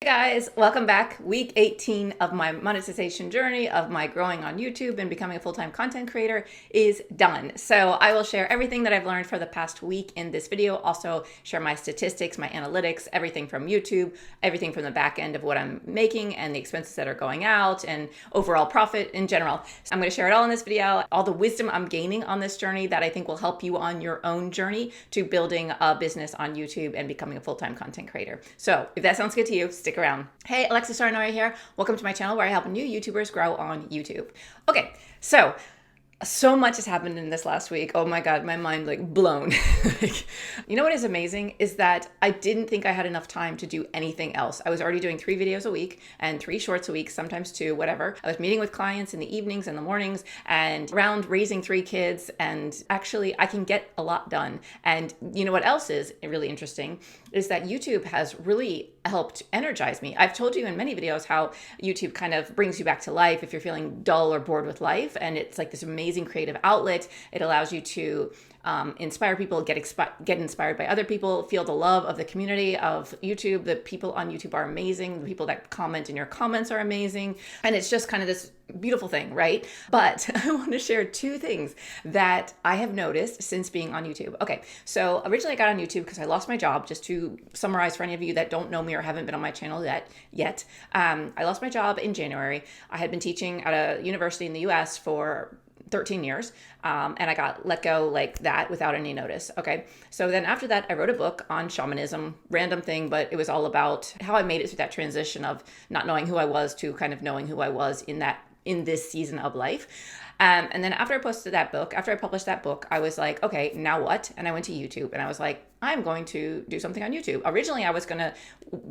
Hey guys, welcome back. Week 18 of my monetization journey of my growing on YouTube and becoming a full-time content creator is done. So I will share everything that I've learned for the past week in this video. Also share my statistics, my analytics, everything from YouTube, everything from the back end of what I'm making and the expenses that are going out and overall profit in general. So I'm going to share it all in this video, all the wisdom I'm gaining on this journey that I think will help you on your own journey to building a business on YouTube and becoming a full-time content creator. So if that sounds good to you, stick around. Hey, Saarenoja here. Welcome to my channel where I help new YouTubers grow on YouTube. Okay, so much has happened in this last week. Oh my God, my mind blown. You know what is amazing is that I didn't think I had enough time to do anything else. I was already doing 3 videos a week and 3 shorts a week, sometimes 2, whatever. I was meeting with clients in the evenings and the mornings and around raising 3 kids. And actually I can get a lot done. And you know what else is really interesting is that YouTube has really helped energize me. I've told you in many videos how YouTube kind of brings you back to life if you're feeling dull or bored with life. And it's like this amazing creative outlet. It allows you to inspire people, get inspired by other people, feel the love of the community of YouTube. The people on YouTube are amazing. The people that comment in your comments are amazing. And it's just kind of this beautiful thing, right? But I want to share 2 things that I have noticed since being on YouTube. Okay, so originally I got on YouTube because I lost my job. Just to summarize for any of you that don't know me or haven't been on my channel yet, I lost my job in January. I had been teaching at a university in the US for 13 years, and I got let go like that without any notice. Okay, so then after that, I wrote a book on shamanism, random thing, but it was all about how I made it through that transition of not knowing who I was to kind of knowing who I was in this season of life. And then after I published that book, I was like, okay, now what? And I went to YouTube and I was like, I'm going to do something on YouTube. Originally, I was going to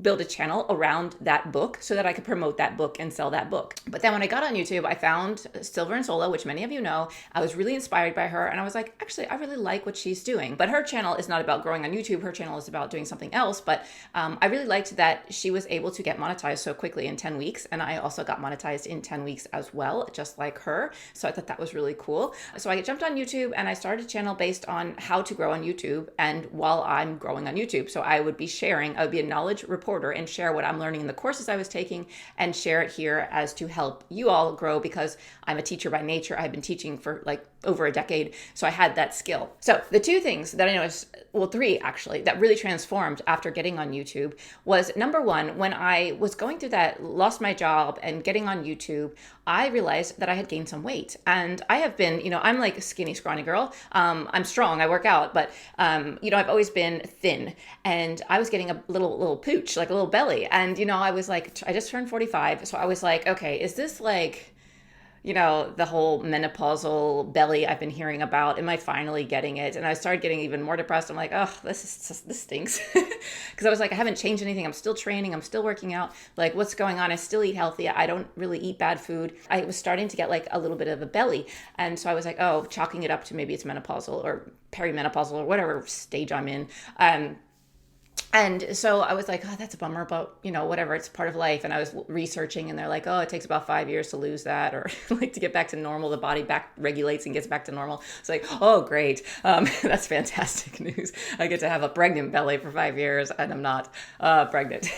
build a channel around that book so that I could promote that book and sell that book. But then when I got on YouTube, I found Silver and Sola, which many of you know. I was really inspired by her. And I was like, actually, I really like what she's doing. But her channel is not about growing on YouTube. Her channel is about doing something else. But I really liked that she was able to get monetized so quickly in 10 weeks. And I also got monetized in 10 weeks as well, just like her. So I thought that was really cool. So I jumped on YouTube and I started a channel based on how to grow on YouTube and while I'm growing on YouTube. So I would be a knowledge reporter and share what I'm learning in the courses I was taking and share it here as to help you all grow because I'm a teacher by nature. I've been teaching for over a decade. So I had that skill. So the 2 things that I noticed, 3 actually, that really transformed after getting on YouTube was number 1, when I was going through that, lost my job and getting on YouTube, I realized that I had gained some weight. And I have been, I'm like a skinny, scrawny girl. I'm strong, I work out, but, I've always been thin and I was getting a little pooch, like a little belly. And, I was like, I just turned 45. So I was like, okay, is this the whole menopausal belly I've been hearing about? Am I finally getting it? And I started getting even more depressed. I'm like, oh, this stinks. Because I was like, I haven't changed anything. I'm still training. I'm still working out. Like, what's going on? I still eat healthy. I don't really eat bad food. I was starting to get a little bit of a belly. And so I was like, oh, chalking it up to maybe it's menopausal or perimenopausal or whatever stage I'm in. And so I was like, oh, that's a bummer, but whatever, it's part of life. And I was researching and they're like, oh, it takes about 5 years to lose that or to get back to normal. The body back regulates and gets back to normal. It's like, oh, great. That's fantastic news. I get to have a pregnant belly for 5 years and I'm not pregnant.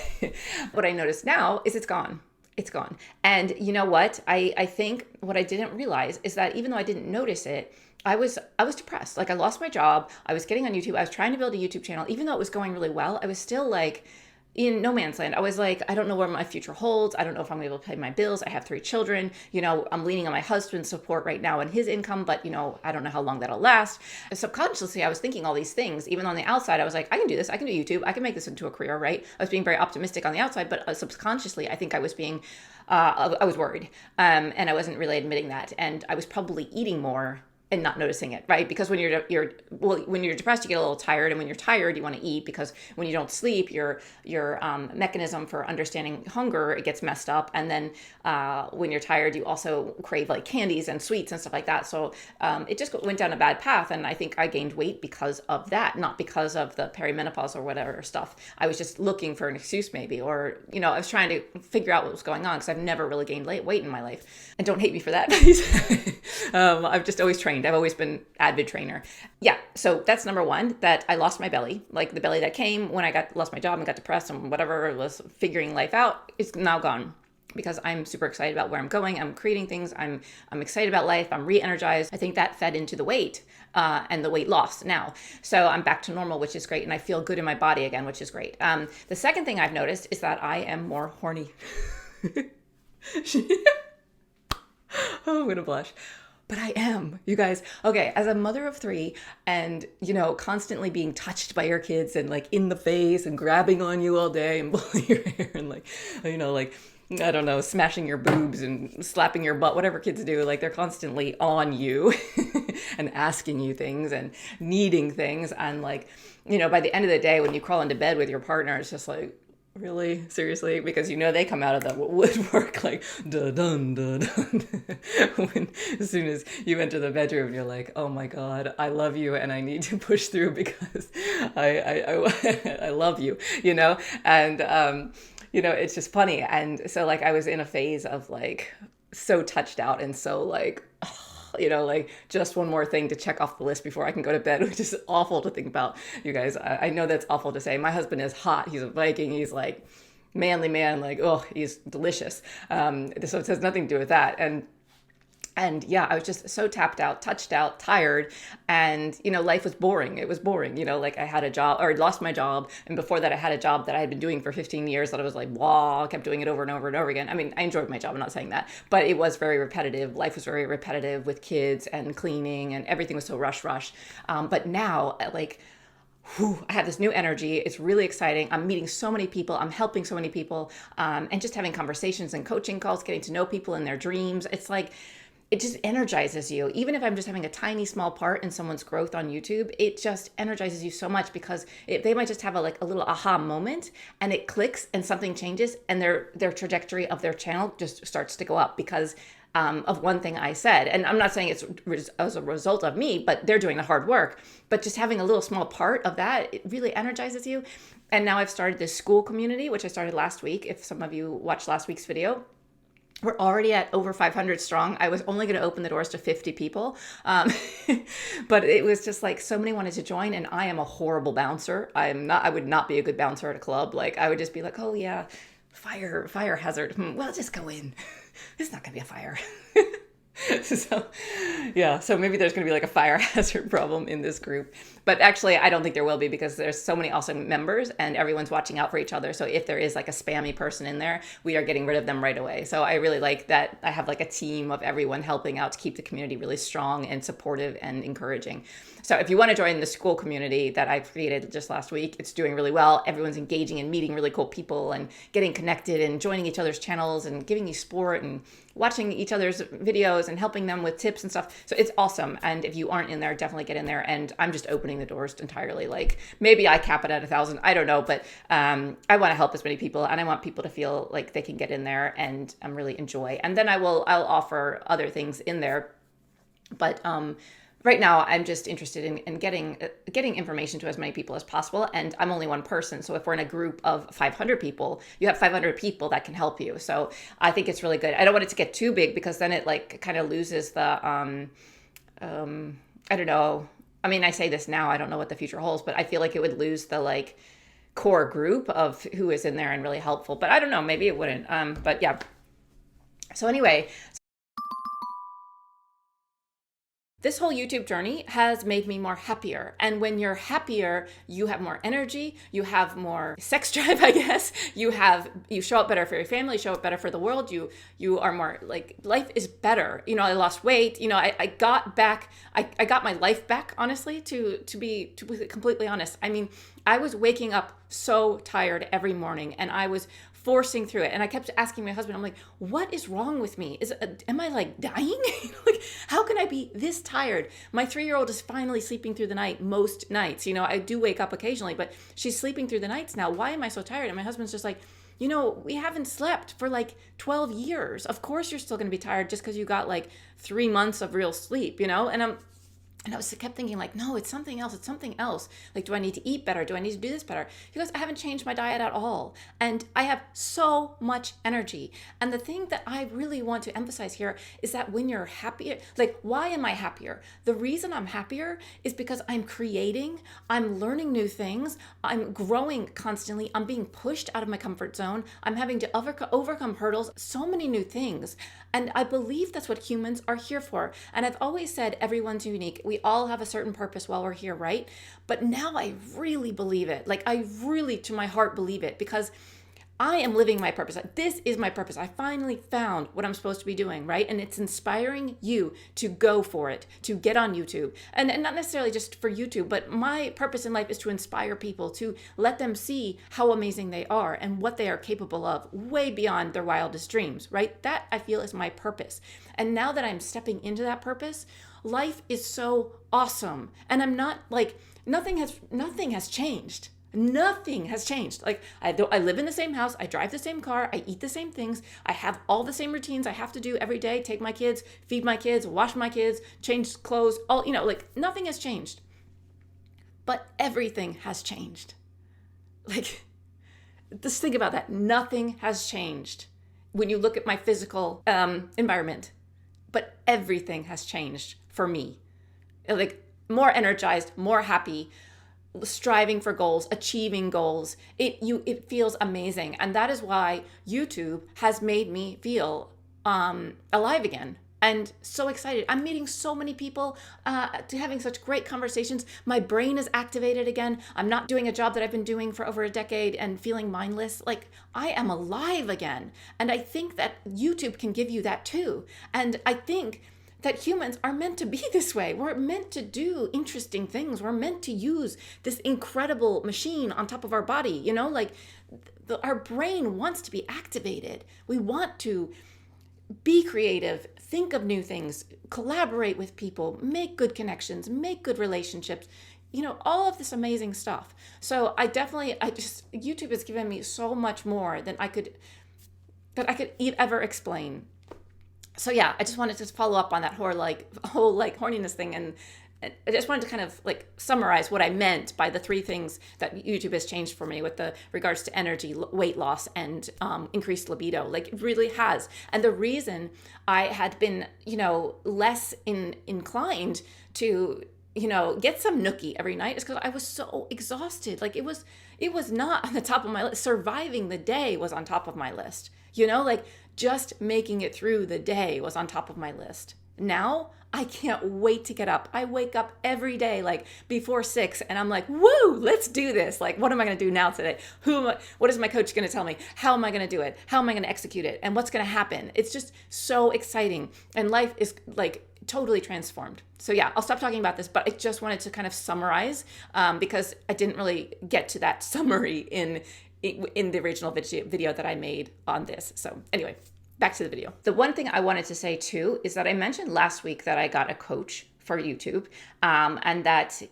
What I noticed now is it's gone. It's gone. And you know what? I think what I didn't realize is that even though I didn't notice it, I was depressed. I lost my job. I was getting on YouTube. I was trying to build a YouTube channel. Even though it was going really well, I was still in no man's land. I was like, I don't know where my future holds. I don't know if I'm able to pay my bills. I have 3 children. I'm leaning on my husband's support right now and his income, but I don't know how long that'll last. Subconsciously, I was thinking all these things. Even on the outside, I was like, I can do this. I can do YouTube. I can make this into a career, right? I was being very optimistic on the outside, but subconsciously, I think I was I was worried. And I wasn't really admitting that. And I was probably eating more and not noticing it, right? Because when you're depressed, you get a little tired, and when you're tired, you want to eat because when you don't sleep, your mechanism for understanding hunger, it gets messed up, and then when you're tired, you also crave candies and sweets and stuff like that. So it just went down a bad path, and I think I gained weight because of that, not because of the perimenopause or whatever stuff. I was just looking for an excuse, maybe, or I was trying to figure out what was going on because I've never really gained weight in my life, and don't hate me for that, please. I've just always trained trained. I've always been avid trainer. Yeah. So that's number one, that I lost my belly. Like the belly that came when I lost my job and got depressed and whatever, was figuring life out, is now gone. Because I'm super excited about where I'm going. I'm creating things. I'm excited about life. I'm re-energized. I think that fed into the weight and the weight loss now. So I'm back to normal, which is great. And I feel good in my body again, which is great. The second thing I've noticed is that I am more horny. Oh, I'm going to blush. But I am, you guys. Okay, as a mother of three and, constantly being touched by your kids and like in the face and grabbing on you all day and pulling your hair and like, I don't know, smashing your boobs and slapping your butt, whatever kids do. Like they're constantly on you and asking you things and needing things. And like, by the end of the day, when you crawl into bed with your partner, it's just like, really? Seriously? Because they come out of the woodwork like dun dun dun. As soon as you enter the bedroom, you're like, oh my God, I love you and I need to push through because I love you, and it's just funny. And so like I was in a phase of like so touched out and so like, like just one more thing to check off the list before I can go to bed, which is awful to think about, you guys. I know that's awful to say. My husband is hot. He's a Viking. He's like manly man. Like, oh, he's delicious. So it has nothing to do with that. And yeah, I was just so tapped out, touched out, tired. And, life was boring. It was boring. Like I had a job or lost my job. And before that, I had a job that I had been doing for 15 years that I was like, wow, I kept doing it over and over and over again. I mean, I enjoyed my job. I'm not saying that, but it was very repetitive. Life was very repetitive with kids and cleaning and everything was so rush. But now like, I have this new energy. It's really exciting. I'm meeting so many people. I'm helping so many people and just having conversations and coaching calls, getting to know people in their dreams. It's like, it just energizes you. Even if I'm just having a tiny small part in someone's growth on YouTube, it just energizes you so much because they might just have a little aha moment and it clicks and something changes and their trajectory of their channel just starts to go up because of one thing I said. And I'm not saying it's as a result of me, but they're doing the hard work. But just having a little small part of that, it really energizes you. And now I've started this Skool community, which I started last week. If some of you watched last week's video, we're already at over 500 strong. I was only going to open the doors to 50 people. But it was just like so many wanted to join and I am a horrible bouncer. I would not be a good bouncer at a club. Like I would just be like, oh yeah, fire hazard. Well, just go in. It's not going to be a fire. So maybe there's going to be like a fire hazard problem in this group. But actually, I don't think there will be because there's so many awesome members and everyone's watching out for each other. So if there is like a spammy person in there, we are getting rid of them right away. So I really like that I have like a team of everyone helping out to keep the community really strong and supportive and encouraging. So if you want to join the Skool community that I created just last week, it's doing really well. Everyone's engaging and meeting really cool people and getting connected and joining each other's channels and giving you support and watching each other's videos and helping them with tips and stuff. So it's awesome. And if you aren't in there, definitely get in there. And I'm just opening the doors entirely. Like maybe I cap it at 1,000. I don't know, but I want to help as many people and I want people to feel like they can get in there and really enjoy. And then I'll offer other things in there. But right now, I'm just interested in getting information to as many people as possible. And I'm only one person. So if we're in a group of 500 people, you have 500 people that can help you. So I think it's really good. I don't want it to get too big because then it like kind of loses the, I don't know. I mean, I say this now, I don't know what the future holds, but I feel like it would lose the like core group of who is in there and really helpful. But I don't know, maybe it wouldn't. But yeah. So anyway, this whole YouTube journey has made me more happier. And when you're happier, you have more energy, you have more sex drive, I guess. You show up better for your family, you show up better for the world. You are more like, life is better. I lost weight. I got my life back, honestly, to be completely honest. I mean, I was waking up so tired every morning and I was forcing through it. And I kept asking my husband, I'm like, what is wrong with me? Am I like dying? Like, how can I be this tired? My 3-year-old is finally sleeping through the night most nights. I do wake up occasionally, but she's sleeping through the nights now. Why am I so tired? And my husband's just like, we haven't slept for like 12 years. Of course you're still going to be tired just because you got like 3 months of real sleep, And And I kept thinking like, no, it's something else. It's something else. Like, do I need to eat better? Do I need to do this better? Because I haven't changed my diet at all. And I have so much energy. And the thing that I really want to emphasize here is that when you're happier, like, why am I happier? The reason I'm happier is because I'm creating, I'm learning new things, I'm growing constantly, I'm being pushed out of my comfort zone, I'm having to overcome hurdles, so many new things. And I believe that's what humans are here for. And I've always said everyone's unique. We all have a certain purpose while we're here, right? But now I really believe it. Like, I really, to my heart, believe it, because I am living my purpose. This is my purpose. I finally found what I'm supposed to be doing, right? And it's inspiring you to go for it, to get on YouTube. And not necessarily just for YouTube, but my purpose in life is to inspire people, to let them see how amazing they are and what they are capable of, way beyond their wildest dreams, right? That, I feel, is my purpose. And now that I'm stepping into that purpose, life is so awesome. And I'm not like, nothing has changed. Nothing has changed. Like, I live in the same house, I drive the same car, I eat the same things, I have all the same routines I have to do every day, take my kids, feed my kids, wash my kids, change clothes, all, like, nothing has changed. But everything has changed. Like, just think about that. Nothing has changed when you look at my physical environment, but everything has changed for me. Like, more energized, more happy, striving for goals, achieving goals. It feels amazing. And that is why YouTube has made me feel alive again and so excited. I'm meeting so many people, having such great conversations. My brain is activated again. I'm not doing a job that I've been doing for over a decade and feeling mindless. Like, I am alive again. And I think that YouTube can give you that too. And I think that humans are meant to be this way. We're meant to do interesting things. We're meant to use this incredible machine on top of our body. Like, our brain wants to be activated. We want to be creative, think of new things, collaborate with people, make good connections, make good relationships, all of this amazing stuff. So YouTube has given me so much more than I could ever explain. So yeah, I just wanted to follow up on that whole horniness thing, and I just wanted to kind of like summarize what I meant by the three things that YouTube has changed for me with the regards to energy, weight loss, and increased libido. Like, it really has. And the reason I had been, less inclined to, get some nookie every night is because I was so exhausted. Like, it was not on the top of my list. Surviving the day was on top of my list. Like, just making it through the day was on top of my list. Now, I can't wait to get up. I wake up every day, like, before 6, and I'm like, woo, let's do this. Like, what am I going to do now today? What is my coach going to tell me? How am I going to do it? How am I going to execute it? And what's going to happen? It's just so exciting. And life is, like, totally transformed. So yeah, I'll stop talking about this, but I just wanted to kind of summarize because I didn't really get to that summary in the original video that I made on this. So anyway, back to the video. The one thing I wanted to say too is that I mentioned last week that I got a coach for YouTube and that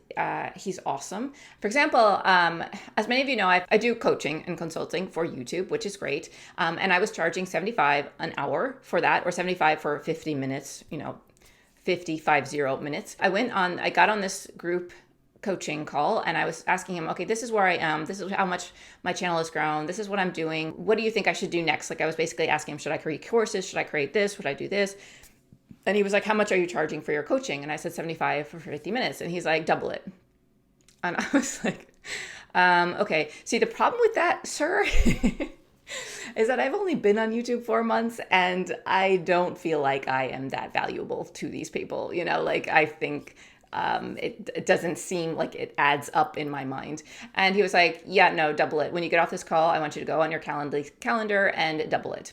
he's awesome. For example, as many of you know, I do coaching and consulting for YouTube, which is great. And I was charging $75 an hour for that, or $75 for 50 minutes, 50 minutes. I got on this group coaching call, and I was asking him, okay, this is where I am. This is how much my channel has grown. This is what I'm doing. What do you think I should do next? Like, I was basically asking him, should I create courses? Should I create this? Should I do this? And he was like, how much are you charging for your coaching? And I said 75 for 50 minutes. And he's like, double it. And I was like, okay. See, the problem with that, sir, is that I've only been on YouTube 4 months, and I don't feel like I am that valuable to these people. Like, I think it doesn't seem like it adds up in my mind. And he was like, yeah, no, double it. When you get off this call, I want you to go on your calendar and double it.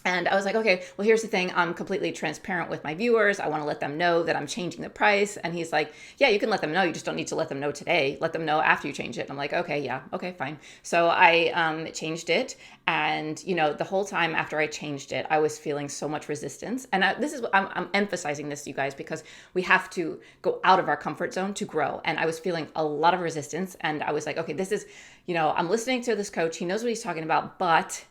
And I was like, okay, well, here's the thing. I'm completely transparent with my viewers. I want to let them know that I'm changing the price. And he's like, yeah, you can let them know. You just don't need to let them know today. Let them know after you change it. And I'm like, okay, yeah, okay, fine. So I changed it. And, the whole time after I changed it, I was feeling so much resistance. And I'm emphasizing this to you guys because we have to go out of our comfort zone to grow. And I was feeling a lot of resistance. And I was like, okay, this is, I'm listening to this coach. He knows what he's talking about, but,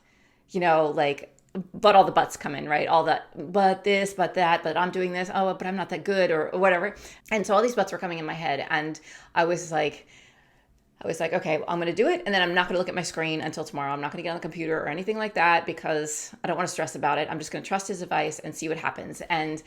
like, but all the buts come in, right? All that, but this, but that, but I'm doing this. Oh, but I'm not that good or whatever. And so all these buts were coming in my head. And I was like, okay, I'm going to do it. And then I'm not going to look at my screen until tomorrow. I'm not going to get on the computer or anything like that because I don't want to stress about it. I'm just going to trust his advice and see what happens. And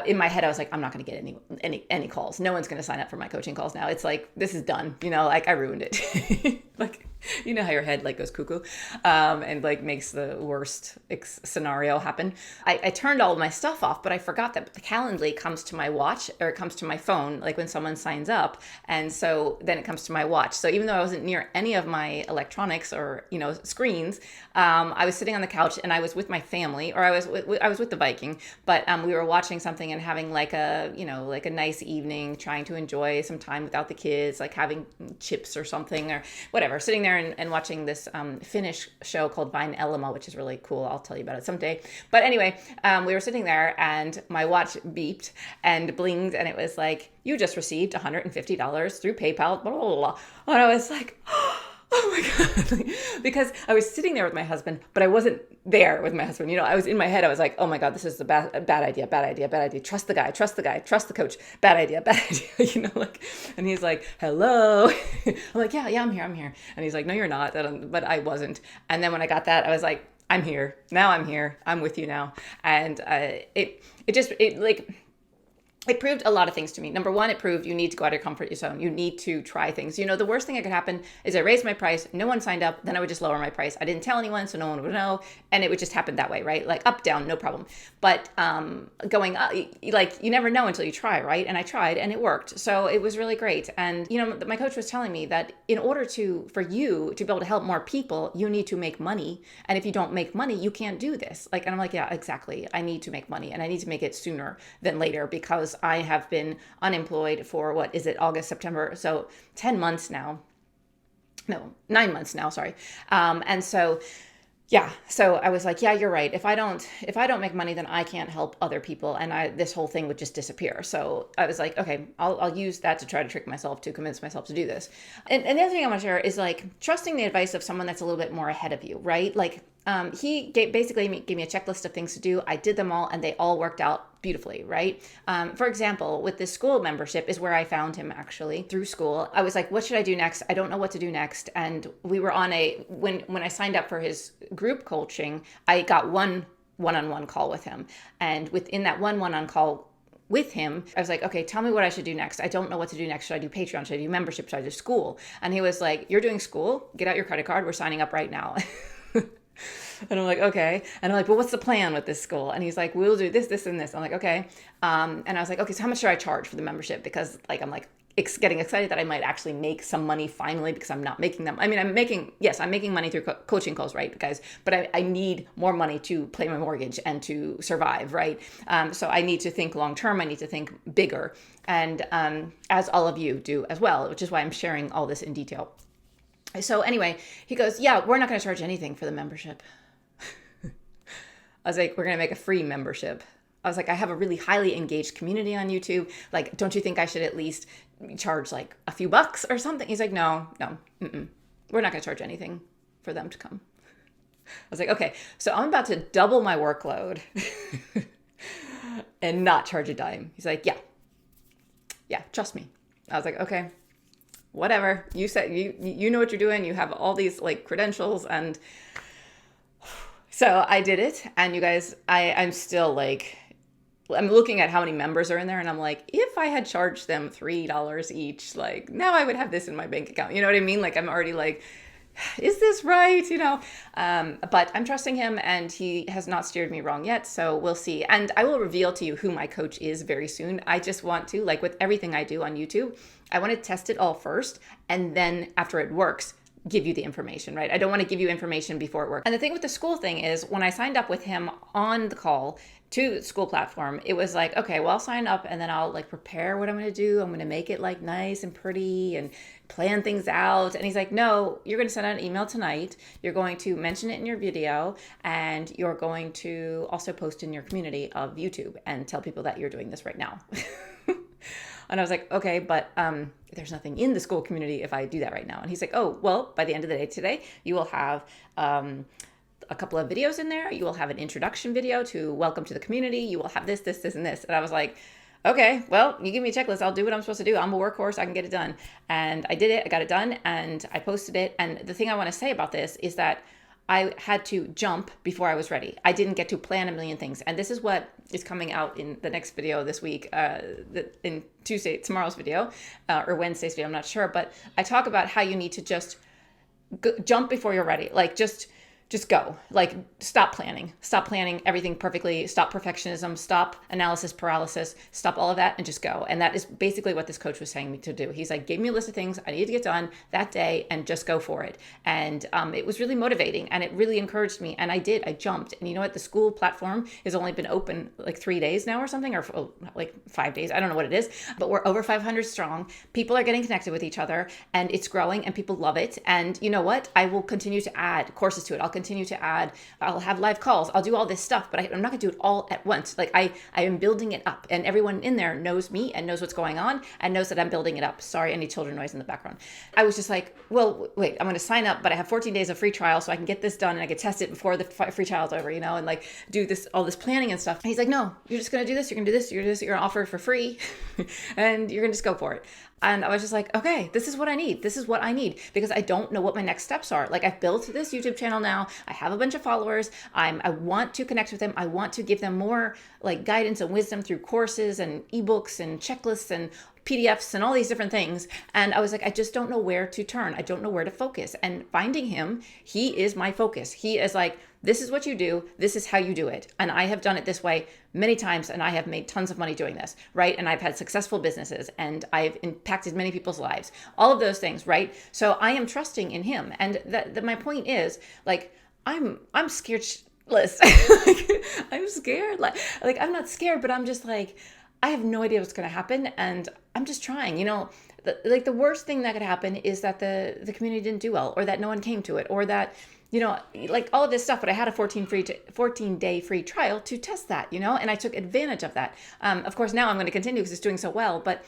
in my head, I was like, I'm not going to get any calls. No one's going to sign up for my coaching calls now. It's like, this is done. Like I ruined it. Like, how your head like goes cuckoo and like makes the worst scenario happen. I turned all of my stuff off, but I forgot that the Calendly comes to my watch, or it comes to my phone, like when someone signs up. And so then it comes to my watch. So even though I wasn't near any of my electronics or, screens, I was sitting on the couch and I was with my family, or I was with the Viking, but we were watching something and having like a nice evening, trying to enjoy some time without the kids, like having chips or something or whatever, sitting there and watching this Finnish show called Vain Elämä, which is really cool. I'll tell you about it someday. But anyway, we were sitting there and my watch beeped and blinged and it was like, you just received $150 through PayPal, blah, blah, blah, blah. And I was like, oh my God. Because I was sitting there with my husband, but I wasn't there with my husband. I was in my head. I was like, oh my God, this is a bad idea. Trust the guy, trust the coach. Bad idea. And he's like, hello. I'm like, yeah, I'm here. And he's like, no, you're not. But I wasn't. And then when I got that, I was like, I'm here. Now I'm here. I'm with you now. And it proved a lot of things to me. Number one, it proved you need to go out of your comfort zone. You need to try things. The worst thing that could happen is I raised my price, no one signed up, then I would just lower my price. I didn't tell anyone, so no one would know, and it would just happen that way, right? Like up, down, no problem. But going up, like you never know until you try, right? And I tried, and it worked. So it was really great. And my coach was telling me that in order for you to be able to help more people, you need to make money. And if you don't make money, you can't do this. And I'm like, yeah, exactly. I need to make money, and I need to make it sooner than later because I have been unemployed for August, September, so 10 months now. No, 9 months now, sorry. And so I was like, yeah, you're right. If I don't make money, then I can't help other people, and this whole thing would just disappear. So I was like, okay, I'll use that to try to convince myself to do this. And the other thing I want to share is like trusting the advice of someone that's a little bit more ahead of you, right? Like he basically gave me a checklist of things to do. I did them all, and they all worked out beautifully, right? For example, with this Skool membership is where I found him actually through Skool. I was like, what should I do next? I don't know what to do next. And we were on when I signed up for his group coaching, I got one-on-one call with him. And within that one-on-one call with him, I was like, okay, tell me what I should do next. I don't know what to do next. Should I do Patreon? Should I do membership? Should I do Skool? And he was like, you're doing Skool? Get out your credit card. We're signing up right now. And I'm like, okay. And I'm like, well, what's the plan with this Skool? And he's like, we'll do this, this, and this. I'm like, okay. And I was like, okay, so how much should I charge for the membership? Because I'm like getting excited that I might actually make some money finally because I'm not making them. I mean, I'm making money through coaching calls, right, guys? But I need more money to pay my mortgage and to survive, right? So I need to think long-term. I need to think bigger. And as all of you do as well, which is why I'm sharing all this in detail. So anyway, he goes, yeah, we're not going to charge anything for the membership. I was like, we're going to make a free membership. I was like, I have a really highly engaged community on YouTube. Like, don't you think I should at least charge like a few bucks or something? He's like, no, we're not going to charge anything for them to come. I was like, okay, so I'm about to double my workload and not charge a dime. He's like, yeah, trust me. I was like, okay, whatever. You said you know what you're doing. You have all these like credentials, and so I did it. And you guys, I'm still like, I'm looking at how many members are in there, and I'm like, if I had charged them $3 each, like now I would have this in my bank account. You know what I mean? Like I'm already like, is this right? But I'm trusting him, and he has not steered me wrong yet. So we'll see. And I will reveal to you who my coach is very soon. I just want to, like with everything I do on YouTube, I want to test it all first. And then after it works, give you the information, right? I don't want to give you information before it works. And the thing with the Skool thing is when I signed up with him on the call to the Skool platform, it was like, okay, well, I'll sign up and then I'll like prepare what I'm going to do. I'm going to make it like nice and pretty and plan things out. And he's like, no, you're going to send out an email tonight. You're going to mention it in your video, and you're going to also post in your community of YouTube and tell people that you're doing this right now. And I was like, okay, but there's nothing in the Skool community if I do that right now. And he's like, oh, well, by the end of the day today, you will have a couple of videos in there. You will have an introduction video to welcome to the community. You will have this, this, this, and this. And I was like, okay, well, you give me a checklist. I'll do what I'm supposed to do. I'm a workhorse. I can get it done. And I did it. I got it done and I posted it. And the thing I want to say about this is that I had to jump before I was ready. I didn't get to plan a million things. And this is what is coming out in the next video this week, in tomorrow's video, or Wednesday's video, I'm not sure. But I talk about how you need to just jump before you're ready. Like just go. Like stop planning everything perfectly. Stop perfectionism, stop analysis paralysis, stop all of that and just go. And that is basically what this coach was saying me to do. He's like, gave me a list of things I needed to get done that day and just go for it. And it was really motivating and it really encouraged me. And I did, I jumped. And you know what? The Skool platform has only been open like 3 days now or something, or like 5 days. I don't know what it is, but we're over 500 strong. People are getting connected with each other and it's growing and people love it. And you know what? I will continue to add courses to it. I'll have live calls. I'll do all this stuff, but I'm not going to do it all at once. Like I am building it up and everyone in there knows me and knows what's going on and knows that I'm building it up. Sorry, any children noise in the background. I was just like, well, wait, I'm going to sign up, but I have 14 days of free trial so I can get this done and I can test it before the free trial is over, and like do all this planning and stuff. And he's like, no, you're just going to do this. You're going to do this. You're going to offer it for free and you're going to just go for it. And I was just like, okay, this is what I need. This is what I need because I don't know what my next steps are. Like I've built this YouTube channel now. I have a bunch of followers. I want to connect with them. I want to give them more like guidance and wisdom through courses and ebooks and checklists and PDFs and all these different things. And I was like, I just don't know where to turn. I don't know where to focus. And finding him, he is my focus. He is like, this is what you do. This is how you do it. And I have done it this way many times and I have made tons of money doing this, right? And I've had successful businesses and I've impacted many people's lives, all of those things, right? So I am trusting in him. And my point is like, I'm scared shitless. I'm scared. Like I'm not scared, but I'm just like, I have no idea what's going to happen. And I'm just trying, the worst thing that could happen is that the community didn't do well or that no one came to it or that, like all of this stuff, but I had a 14-day free trial to test that, and I took advantage of that. Of course, now I'm going to continue because it's doing so well, but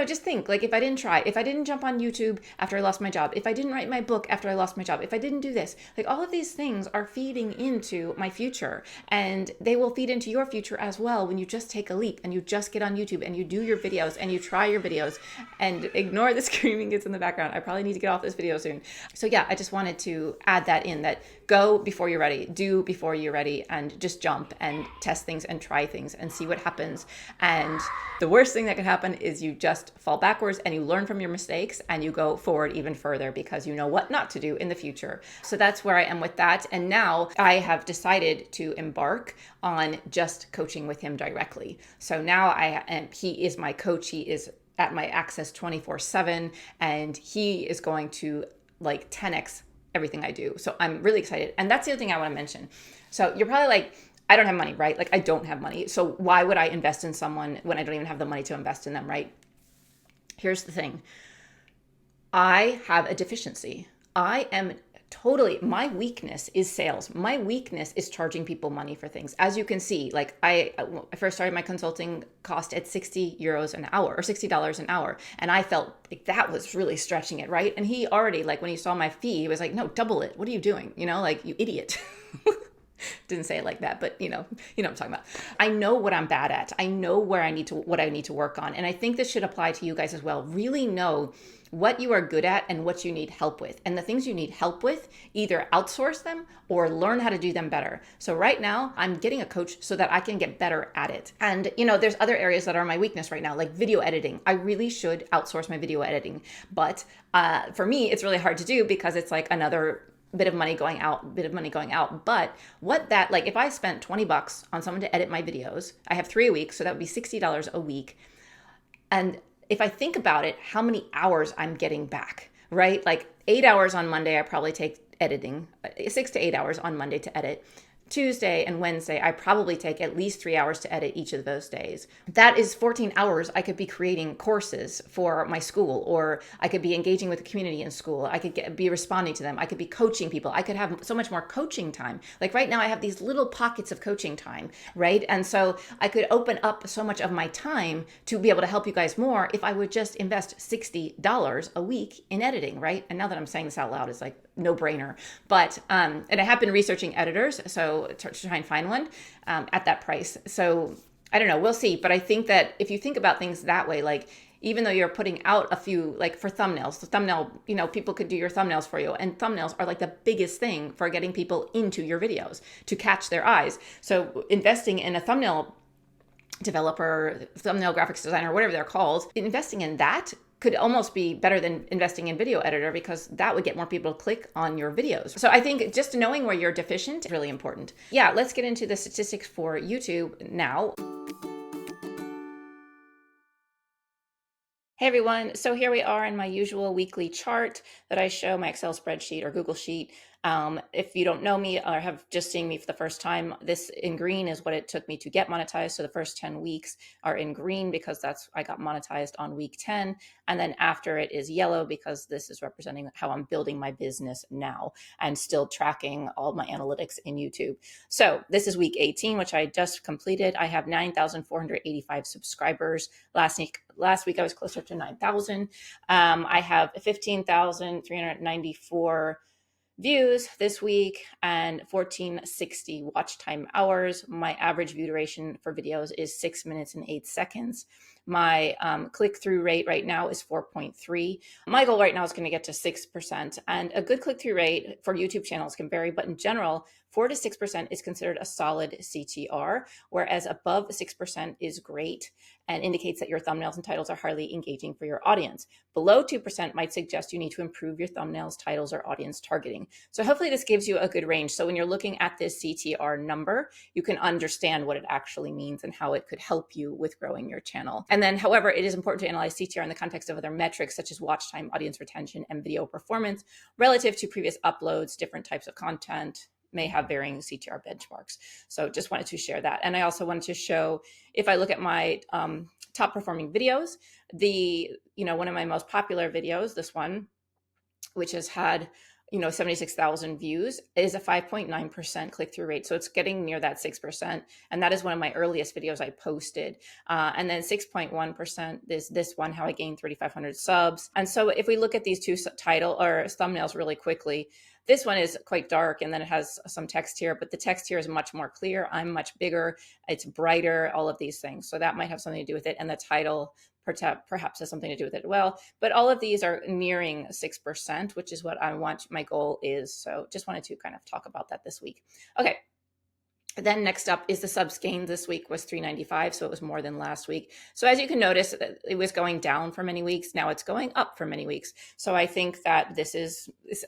just think like if I didn't try, if I didn't jump on YouTube after I lost my job, if I didn't write my book after I lost my job, if I didn't do this, like all of these things are feeding into my future and they will feed into your future as well when you just take a leap and you just get on YouTube and you do your videos and you try your videos and ignore the screaming kids in the background. I probably need to get off this video soon. So yeah, I just wanted to add that in, that go before you're ready, do before you're ready, and just jump and test things and try things and see what happens. And the worst thing that can happen is you just fall backwards and you learn from your mistakes and you go forward even further because you know what not to do in the future. So that's where I am with that. And now I have decided to embark on just coaching with him directly. So now he is my coach. He is at my access 24/7 and he is going to like 10x everything I do. So I'm really excited. And that's the other thing I want to mention. So you're probably like, I don't have money, right? Like I don't have money. So why would I invest in someone when I don't even have the money to invest in them, right? Here's the thing. I have a deficiency. My weakness is sales. My weakness is charging people money for things. As you can see, like I first started my consulting cost at 60 euros an hour or $60 an hour. And I felt like that was really stretching it, right? And he already, like when he saw my fee, he was like, no, double it. What are you doing? Like you idiot. Didn't say it like that, but you know what I'm talking about. I know what I'm bad at. I know what I need to work on. And I think this should apply to you guys as well. Really know what you are good at and what you need help with. And the things you need help with, either outsource them or learn how to do them better. So right now I'm getting a coach so that I can get better at it. And there's other areas that are my weakness right now, like video editing. I really should outsource my video editing. But for me, it's really hard to do because it's like another bit of money going out. But if I spent $20 on someone to edit my videos, I have 3 a week, so that would be $60 a week. And if I think about it, how many hours I'm getting back, right? Like 8 hours on Monday, I probably take editing, 6 to 8 hours on Monday to edit. Tuesday and Wednesday, I probably take at least 3 hours to edit each of those days. That is 14 hours I could be creating courses for my school, or I could be engaging with the community in school. I could be responding to them. I could be coaching people. I could have so much more coaching time. Like right now I have these little pockets of coaching time, right? And so I could open up so much of my time to be able to help you guys more if I would just invest $60 a week in editing, right? And now that I'm saying this out loud, it's like, no-brainer. But and I have been researching editors, so to try and find one at that price. So I don't know, we'll see. But I think that if you think about things that way, like even though you're putting out a few, like for thumbnails, the thumbnail, people could do your thumbnails for you. And thumbnails are like the biggest thing for getting people into your videos to catch their eyes. So investing in a thumbnail developer, thumbnail graphics designer, whatever they're called, investing in that could almost be better than investing in video editor, because that would get more people to click on your videos. So I think just knowing where you're deficient is really important. Yeah, let's get into the statistics for YouTube now. Hey everyone, so here we are in my usual weekly chart that I show, my Excel spreadsheet or Google Sheet. If you don't know me or have just seen me for the first time, this in green is what it took me to get monetized. So the first 10 weeks are in green because I got monetized on week 10. And then after it is yellow because this is representing how I'm building my business now and still tracking all my analytics in YouTube. So this is week 18, which I just completed. I have 9,485 subscribers. Last week I was closer to 9,000. I have 15,394 views this week and 1460 watch time hours. My average view duration for videos is 6 minutes and 8 seconds. My click-through rate right now is 4.3. My goal right now is going to get to 6%. And a good click-through rate for YouTube channels can vary, but in general, 4 to 6% is considered a solid CTR, whereas above 6% is great and indicates that your thumbnails and titles are highly engaging for your audience. Below 2% might suggest you need to improve your thumbnails, titles, or audience targeting. So hopefully this gives you a good range. So when you're looking at this CTR number, you can understand what it actually means and how it could help you with growing your channel. And then, however, it is important to analyze CTR in the context of other metrics such as watch time, audience retention, and video performance relative to previous uploads. Different types of content may have varying CTR benchmarks. So just wanted to share that. And I also wanted to show, if I look at my top performing videos, one of my most popular videos, this one, which has had 76,000 views, is a 5.9% click-through rate. So it's getting near that 6%. And that is one of my earliest videos I posted. And then 6.1% is this one, how I gained 3,500 subs. And so if we look at these two title or thumbnails really quickly, this one is quite dark and then it has some text here, but the text here is much more clear. I'm much bigger. It's brighter, all of these things. So that might have something to do with it. And the title perhaps has something to do with it as well. But all of these are nearing 6%, which is what I want, my goal is. So just wanted to kind of talk about that this week. Okay. Then next up is the subs gained this week was 395. So it was more than last week. So as you can notice, it was going down for many weeks. Now it's going up for many weeks. So I think that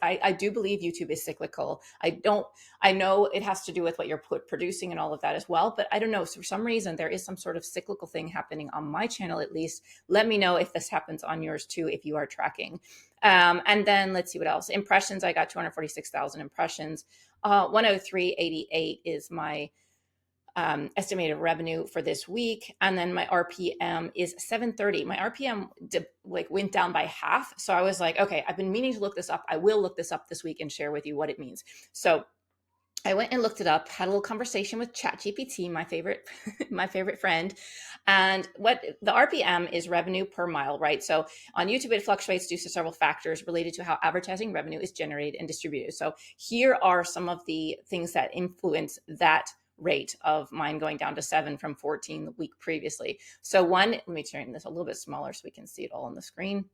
I do believe YouTube is cyclical. I know it has to do with what you're producing and all of that as well, but I don't know. So for some reason, there is some sort of cyclical thing happening on my channel, at least. Let me know if this happens on yours too, if you are tracking. And then let's see what else. Impressions, I got 246,000 impressions. 103.88 is my estimated revenue for this week. And then my RPM is 730. My RPM went down by half. So I was like, okay, I've been meaning to look this up. I will look this up this week and share with you what it means. So I went and looked it up, had a little conversation with ChatGPT, my favorite friend. And what the RPM is revenue per mile, right? So on YouTube, it fluctuates due to several factors related to how advertising revenue is generated and distributed. So here are some of the things that influence that rate of mine going down to 7 from 14 the week previously. So one, let me turn this a little bit smaller so we can see it all on the screen.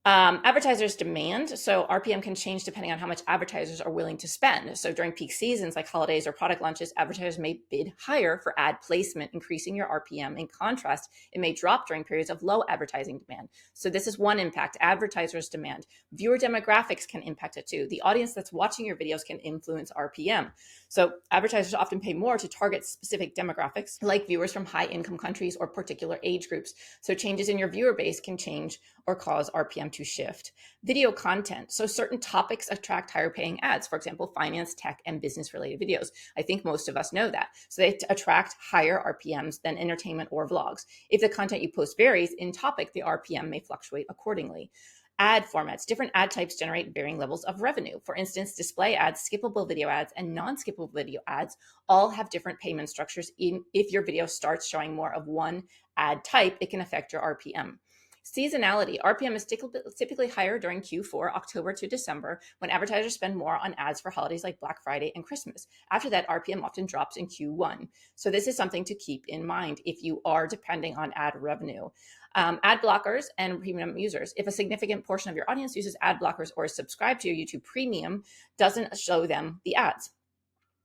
Advertisers demand. So RPM can change depending on how much advertisers are willing to spend. So during peak seasons like holidays or product launches, advertisers may bid higher for ad placement, increasing your RPM. In contrast, it may drop during periods of low advertising demand. So this is one impact, advertisers demand. Viewer demographics can impact it too. The audience that's watching your videos can influence RPM. So advertisers often pay more to target specific demographics like viewers from high income countries or particular age groups. So changes in your viewer base can change or cause RPM to shift. Video content. So certain topics attract higher paying ads, for example, finance, tech, and business related videos. I think most of us know that. So they attract higher RPMs than entertainment or vlogs. If the content you post varies in topic, the RPM may fluctuate accordingly. Ad formats. Different ad types generate varying levels of revenue. For instance, display ads, skippable video ads, and non-skippable video ads all have different payment structures. If your video starts showing more of one ad type, it can affect your RPM. Seasonality. RPM is typically higher during Q4, October to December, when advertisers spend more on ads for holidays like Black Friday and Christmas. After that, RPM often drops in Q1. So this is something to keep in mind if you are depending on ad revenue. Ad blockers and premium users. If a significant portion of your audience uses ad blockers or is subscribed to your YouTube Premium, doesn't show them the ads,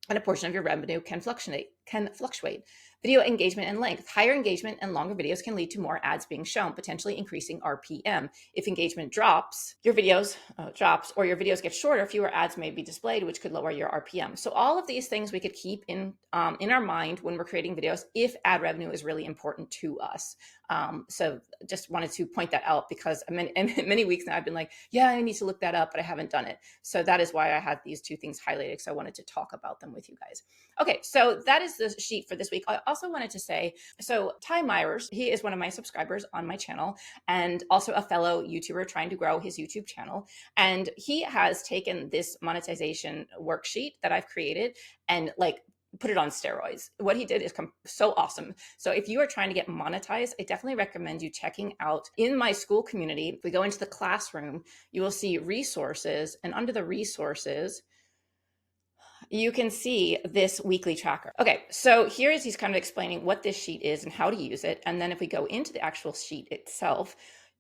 and a portion of your revenue can fluctuate. Video engagement and length. Higher engagement and longer videos can lead to more ads being shown, potentially increasing RPM. If engagement drops, or your videos get shorter, fewer ads may be displayed, which could lower your RPM. So all of these things we could keep in our mind when we're creating videos if ad revenue is really important to us. So just wanted to point that out because many weeks now I've been like, yeah, I need to look that up, but I haven't done it. So that is why I had these two things highlighted. So I wanted to talk about them with you guys. Okay, so that is the sheet for this week. I also wanted to say, so Ty Myers, he is one of my subscribers on my channel and also a fellow YouTuber trying to grow his YouTube channel. And he has taken this monetization worksheet that I've created and like put it on steroids. What he did is so awesome. So if you are trying to get monetized, I definitely recommend you checking out in my Skool community. If we go into the classroom, you will see resources, and under the resources, you can see this weekly tracker. Okay, so here is he's kind of explaining what this sheet is and how to use it. And then if we go into the actual sheet itself,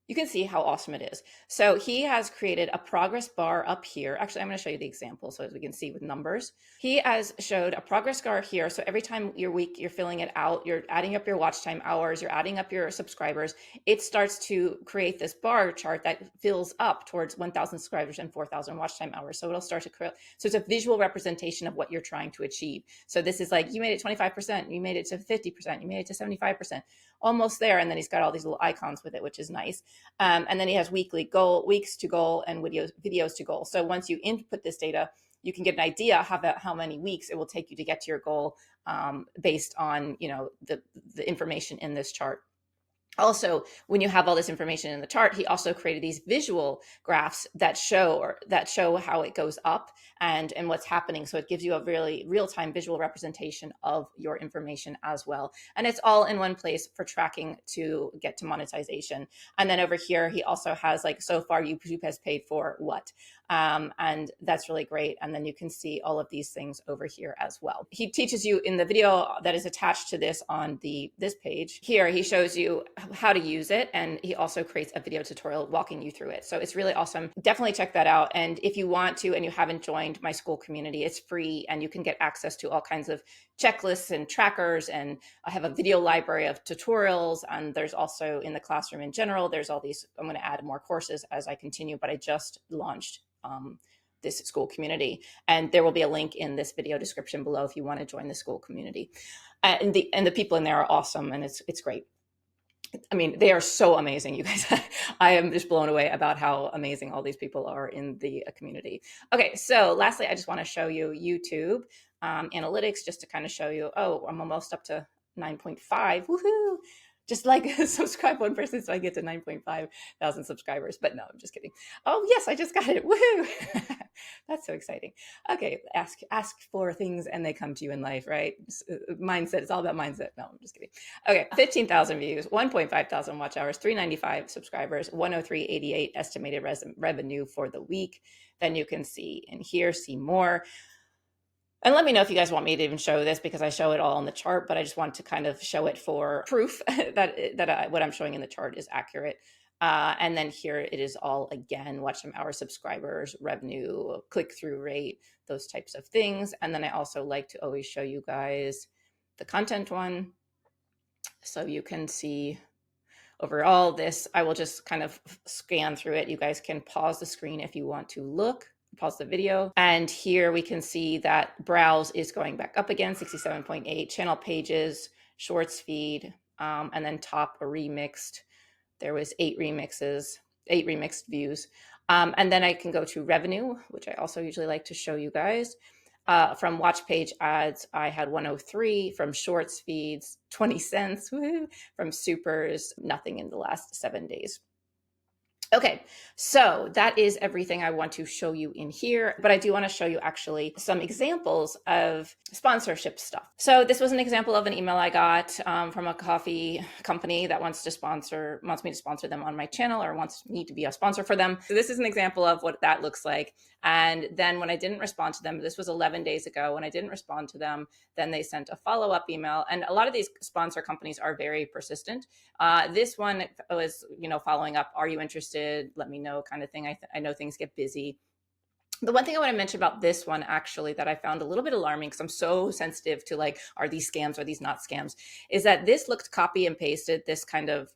you can see how awesome it is. So he has created a progress bar up here. Actually, I'm going to show you the example so as we can see with numbers. He has showed a progress bar here. So every time you're filling it out, you're adding up your watch time hours, you're adding up your subscribers. It starts to create this bar chart that fills up towards 1,000 subscribers and 4,000 watch time hours. So it'll start to create. So it's a visual representation of what you're trying to achieve. So this is like, you made it 25%, you made it to 50%, you made it to 75%, almost there. And then he's got all these little icons with it, which is nice. And then he has weeks to goal, and videos to goal. So once you input this data, you can get an idea how many weeks it will take you to get to your goal based on the information in this chart. Also, when you have all this information in the chart, he also created these visual graphs that show how it goes up and what's happening. So it gives you a really real-time visual representation of your information as well. And it's all in one place for tracking to get to monetization. And then over here, he also has like, so far YouTube has paid for what? And that's really great. And then you can see all of these things over here as well. He teaches you in the video that is attached to this on this page. Here, he shows you how to use it. And he also creates a video tutorial walking you through it. So it's really awesome. Definitely check that out. And if you want to, and you haven't joined my Skool community, it's free and you can get access to all kinds of checklists and trackers. And I have a video library of tutorials. And there's also in the classroom in general, there's all these, I'm going to add more courses as I continue, but I just launched this Skool community, and there will be a link in this video description below if you want to join the Skool community. And the people in there are awesome, and it's great. I mean, they are so amazing, you guys. I am just blown away about how amazing all these people are in the community. Okay, so lastly, I just want to show you YouTube analytics, just to kind of show you, oh, I'm almost up to 9.5. Woohoo! Just like subscribe one person so I get to 9.5 thousand subscribers. But no, I'm just kidding. Oh, yes, I just got it. Woohoo! That's so exciting. Okay, ask for things and they come to you in life, right? Mindset. It's all about mindset. No, I'm just kidding. Okay, 15,000 views, 1.5 thousand watch hours, 395 subscribers, 103.88 estimated revenue for the week. Then you can see in here, see more. And let me know if you guys want me to even show this, because I show it all on the chart, but I just want to kind of show it for proof that what I'm showing in the chart is accurate. And then here it is all again, watch time hours, subscribers, revenue, click-through rate, those types of things. And then I also like to always show you guys the content one. So you can see overall this, I will just kind of scan through it. You guys can pause the screen if you want to look. Pause the video. And here we can see that browse is going back up again, 67.8, channel pages, shorts feed, and then top remixed. There was 8 remixed views. And then I can go to revenue, which I also usually like to show you guys. From watch page ads, I had 103. From shorts feeds, 20 cents. Woo-hoo. From supers, nothing in the last 7 days. Okay, so that is everything I want to show you in here, but I do want to show you actually some examples of sponsorship stuff. So this was an example of an email I got from a coffee company that wants me to sponsor them on my channel, or wants me to be a sponsor for them. So this is an example of what that looks like. And then when I didn't respond to them, this was 11 days ago, when I didn't respond to them, then they sent a follow-up email. And a lot of these sponsor companies are very persistent. This one was, following up, are you interested? Let me know, kind of thing. I know things get busy. The one thing I want to mention about this one, actually, that I found a little bit alarming, because I'm so sensitive to, like, are these scams, are these not scams, is that this looked copy and pasted, this kind of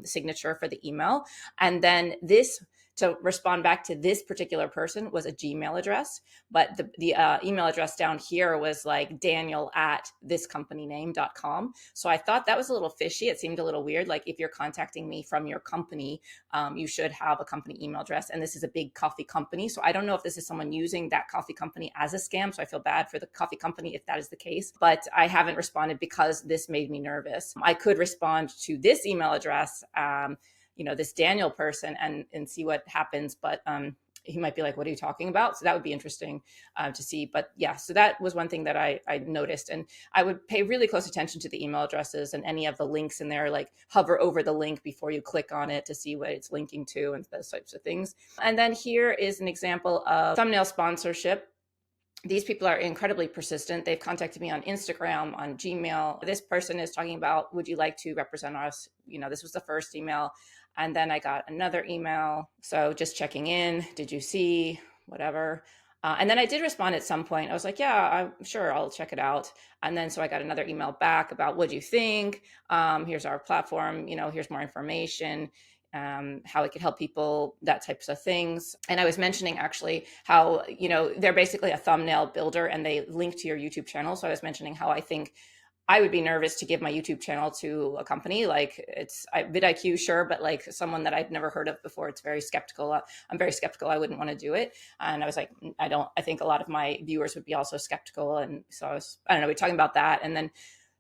signature for the email. And then this, to respond back to this particular person, was a Gmail address, but the email address down here was like daniel@thiscompanyname.com. So I thought that was a little fishy. It seemed a little weird. Like, if you're contacting me from your company, you should have a company email address. And this is a big coffee company. So I don't know if this is someone using that coffee company as a scam. So I feel bad for the coffee company if that is the case. But I haven't responded because this made me nervous. I could respond to this email address, this Daniel person, and see what happens. But he might be like, what are you talking about? So that would be interesting to see. But yeah, so that was one thing that I noticed. And I would pay really close attention to the email addresses and any of the links in there, like hover over the link before you click on it to see what it's linking to and those types of things. And then here is an example of thumbnail sponsorship. These people are incredibly persistent. They've contacted me on Instagram, on Gmail. This person is talking about, would you like to represent us? This was the first email. And then I got another email. So just checking in. Did you see? Whatever. And then I did respond at some point. I was like, yeah, I'm sure, I'll check it out. And then so I got another email back about, what do you think? Here's our platform. Here's more information. How it could help people, that types of things. And I was mentioning actually how, they're basically a thumbnail builder and they link to your YouTube channel. So I was mentioning how I think I would be nervous to give my YouTube channel to a company. Like, it's vidIQ, sure, but like someone that I'd never heard of before, it's very skeptical. I'm very skeptical. I wouldn't want to do it. And I was like, I think a lot of my viewers would be also skeptical. And so we're talking about that. And then,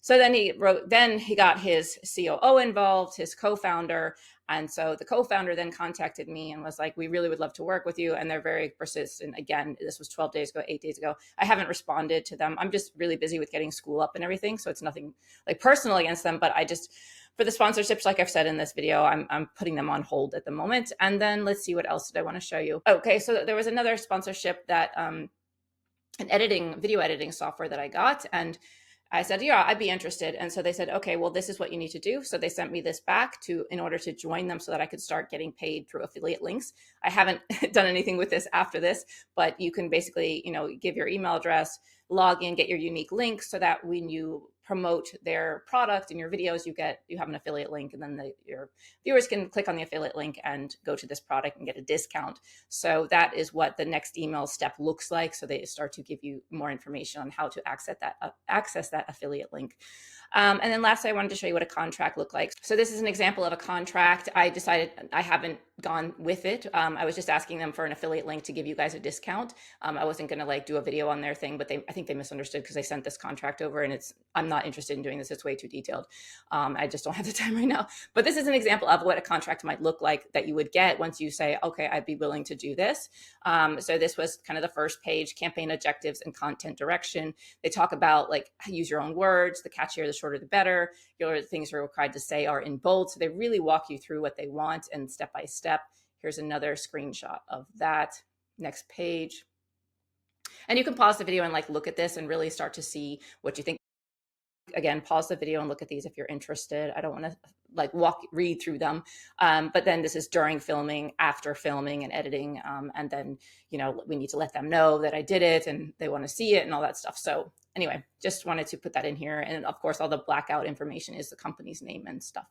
so then he got his COO involved, his co-founder. And so the co-founder then contacted me and was like, we really would love to work with you. And they're very persistent. Again, this was 12 days ago, 8 days ago. I haven't responded to them. I'm just really busy with getting Skool up and everything. So it's nothing like personal against them, but for the sponsorships, like I've said in this video, I'm putting them on hold at the moment. And then let's see, what else did I want to show you? Okay, so there was another sponsorship that an video editing software that I got, and I said, yeah, I'd be interested. And so they said, okay, well, this is what you need to do. So they sent me this back in order to join them so that I could start getting paid through affiliate links. I haven't done anything with this after this, but you can basically, give your email address, log in, get your unique link, so that when you promote their product in your videos, you have an affiliate link, and then your viewers can click on the affiliate link and go to this product and get a discount. So that is what the next email step looks like. So they start to give you more information on how to access that affiliate link. And then lastly, I wanted to show you what a contract looked like. So this is an example of a contract. I decided I haven't gone with it. I was just asking them for an affiliate link to give you guys a discount. I wasn't going to do a video on their thing, but I think they misunderstood, because they sent this contract over, and I'm not interested in doing this. It's way too detailed. I just don't have the time right now. But this is an example of what a contract might look like that you would get once you say, okay, I'd be willing to do this. So this was kind of the first page: campaign objectives and content direction. They talk about, like, use your own words. The catchier, the shorter, the better. Your things you're required to say are in bold. So they really walk you through what they want, and step by step. Here's another screenshot of that. Next page. And you can pause the video and look at this and really start to see what you think. Again, pause the video and look at these if you're interested. I don't want to read through them. But then this is during filming, after filming and editing. And then, we need to let them know that I did it and they want to see it and all that stuff. So anyway, just wanted to put that in here. And of course, all the blackout information is the company's name and stuff.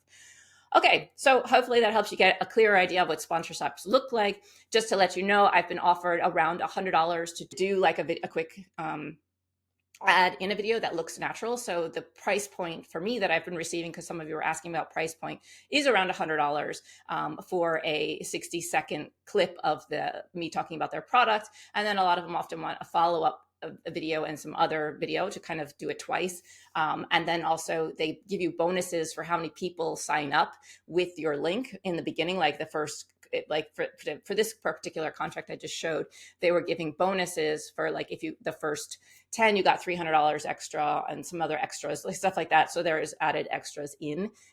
Okay, so hopefully that helps you get a clear idea of what sponsorships look like. Just to let you know, I've been offered around $100 to do a quick ad in a video that looks natural. So the price point for me that I've been receiving, because some of you were asking about price point, is around $100 for a 60-second clip of me talking about their product. And then a lot of them often want a follow-up a video and some other video to kind of do it twice. And then also they give you bonuses for how many people sign up with your link in the beginning, like the first like for this particular contract I just showed, they were giving bonuses for like if you the first 10 you got $300 extra and some other extras, like stuff like that. So there is added extras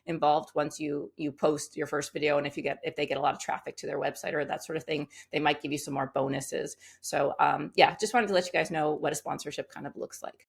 involved once you post your first video, and if they get a lot of traffic to their website or that sort of thing, they might give you some more bonuses. So yeah, just wanted to let you guys know what a sponsorship kind of looks like.